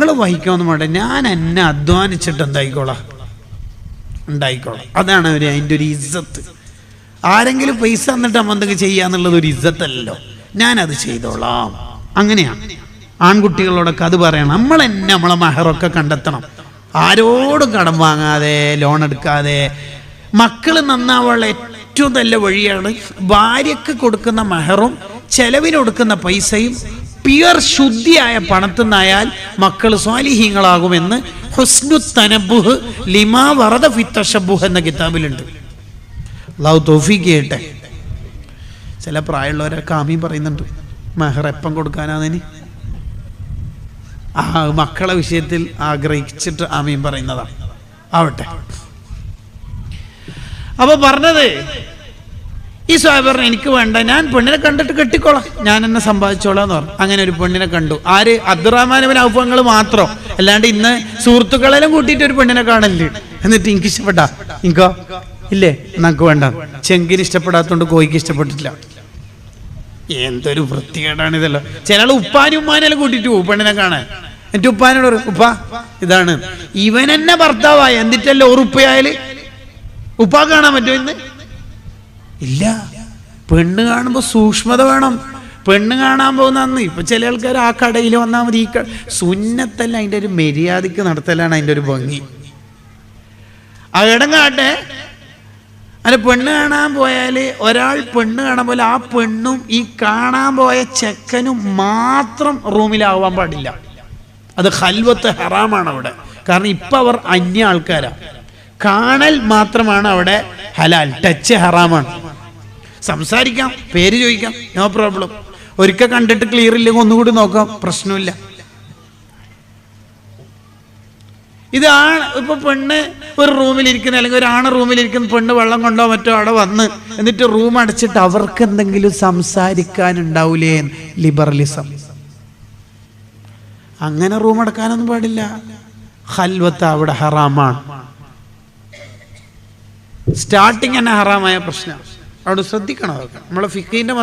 നിങ്ങൾ വഹിക്കാമെന്ന് വേണ്ട, ഞാൻ എന്നെ അധ്വാനിച്ചിട്ട് ഉണ്ടായിക്കോളാം. അതാണ് അതിൻ്റെ ഒരു ഇസ്സത്ത്. ആരെങ്കിലും പൈസ തന്നിട്ട് നമ്മൾ എന്തെങ്കിലും ചെയ്യാന്നുള്ളത് ഒരു ഇസ്സത്തല്ലോ. ഞാനത് ചെയ്തോളാം. അങ്ങനെയാണ് ആൺകുട്ടികളോടൊക്കെ അത് പറയണം. നമ്മൾ തന്നെ നമ്മളെ മഹറൊക്കെ കണ്ടെത്തണം. ആരോടും കടം വാങ്ങാതെ, ലോൺ എടുക്കാതെ. മക്കൾ നന്നാവാനുള്ള ഏറ്റവും നല്ല വഴിയാണ് ഭാര്യക്ക് കൊടുക്കുന്ന മഹറും ചെലവിന് കൊടുക്കുന്ന പൈസയും പ്യുവർ ശുദ്ധിയായ പണത്തിൽ നിന്നായാൽ മക്കൾ സ്വാലിഹീങ്ങളാകുമെന്ന് ഹുസ്നു തനബ്ബുഹ് ലിമാ വറദ ഫി തശബ്ബുഹ് എന്ന കിതാബിലുണ്ട്. അല്ലാഹു തൗഫീഖ് ചെയ്യട്ടെ. ചില പ്രായമുള്ളവരൊക്കെ ആമീൻ പറയുന്നുണ്ട്. മഹർ എപ്പം കൊടുക്കാനാന്നിനി മക്കളെ വിഷയത്തിൽ ആഗ്രഹിച്ചിട്ട് ആമീൻ പറയുന്നതാണ്. ആവട്ടെ. അപ്പൊ പറഞ്ഞത് ഈ സ്വഹാബി പറഞ്ഞു, എനിക്ക് വേണ്ട, ഞാൻ പെണ്ണിനെ കണ്ടിട്ട് കെട്ടിക്കോളാം, ഞാൻ എന്നെ സമ്പാദിച്ചോളാം എന്ന് പറഞ്ഞു. അങ്ങനെ ഒരു പെണ്ണിനെ കണ്ടു. ആര്? അബ്ദുറഹ്മാൻ ഇബ്നു ഔഫ് തങ്ങൾ മാത്രം. അല്ലാണ്ട് ഇന്ന് സുഹൃത്തുക്കളെല്ലാം കൂട്ടിയിട്ട് ഒരു പെണ്ണിനെ കാണല്ലേ. എന്നിട്ട് എനിക്ക് ഇഷ്ടപ്പെട്ടാ? എനിക്കോ ഇല്ലേ, നമുക്ക് വേണ്ട. ചെങ്കിന് ഇഷ്ടപ്പെടാത്തോണ്ട് കോയിക്ക് ഇഷ്ടപ്പെട്ടിട്ടില്ല. എന്തൊരു വൃത്തികേടാണ് ഇതല്ലോ. ചില ഉപ്പാനും ഉമ്മാനെല്ലാം കൂട്ടിയിട്ട് പോകും പെണ്ണിനെ കാണാൻ. എന്നിട്ട് ഉപ്പാനോട് പറയും, ഉപ്പ ഇതാണ്. ഇവൻ എന്നെ ഭർത്താവായ എന്നിട്ടല്ലേ ഉറുപ്പയായാല് ഉപ്പ കാണാൻ പറ്റുമോ ഇന്ന്? ഇല്ല. പെണ്ണ് കാണുമ്പോ സൂക്ഷ്മത വേണം. പെണ്ണ് കാണാൻ പോകുന്ന ഇപ്പൊ ചില ആൾക്കാർ ആ കടയിൽ വന്നാൽ മതി. ഈ സുന്നത്തല്ല, അതിൻ്റെ ഒരു മര്യാദക്ക് നടത്തലാണ് അതിൻ്റെ ഒരു ഭംഗി. ഇടം കാട്ടെ. അല്ല, പെണ്ണ് കാണാൻ പോയാൽ ഒരാൾ പെണ്ണ് കാണാൻ പോലെ ആ പെണ്ണും ഈ കാണാൻ പോയ ചെക്കനും മാത്രം റൂമിലാവാൻ പാടില്ല. അത് ഖൽവത്ത് ഹറാമാണ് അവിടെ. കാരണം ഇപ്പൊ അവർ അന്യ ആൾക്കാരാണ്. കാണൽ മാത്രമാണ് അവിടെ ഹലാൽ. ടച്ച് ഹറാമാണ്. സംസാരിക്കാം, പേര് ചോദിക്കാം, നോ പ്രോബ്ലം. ഒരിക്കൽ കണ്ടിട്ട് ക്ലിയർ ഇല്ലെങ്കിൽ ഒന്നുകൂടി നോക്കാം, പ്രശ്നമില്ല. ഇതാണ് ഇപ്പൊ പെണ്ണ് ഒരു റൂമിലിരിക്കുന്ന, അല്ലെങ്കിൽ ഒരു ആണ് റൂമിലിരിക്കുന്ന പെണ്ണ് വെള്ളം കൊണ്ടോ മറ്റോ അവിടെ വന്ന് എന്നിട്ട് റൂം അടച്ചിട്ട് അവർക്ക് എന്തെങ്കിലും സംസാരിക്കാനുണ്ടാവൂലേ? ലിബറലിസം. അങ്ങനെ റൂം അടക്കാനൊന്നും പാടില്ല. ഖൽവത്ത് അവിടെ ഹറാമാണ്. സ്റ്റാർട്ടിങ് തന്നെ ഹറാമായ പ്രശ്നം. അവിടെ ശ്രദ്ധിക്കണം. നമ്മളെ ഫിഖിന്റെ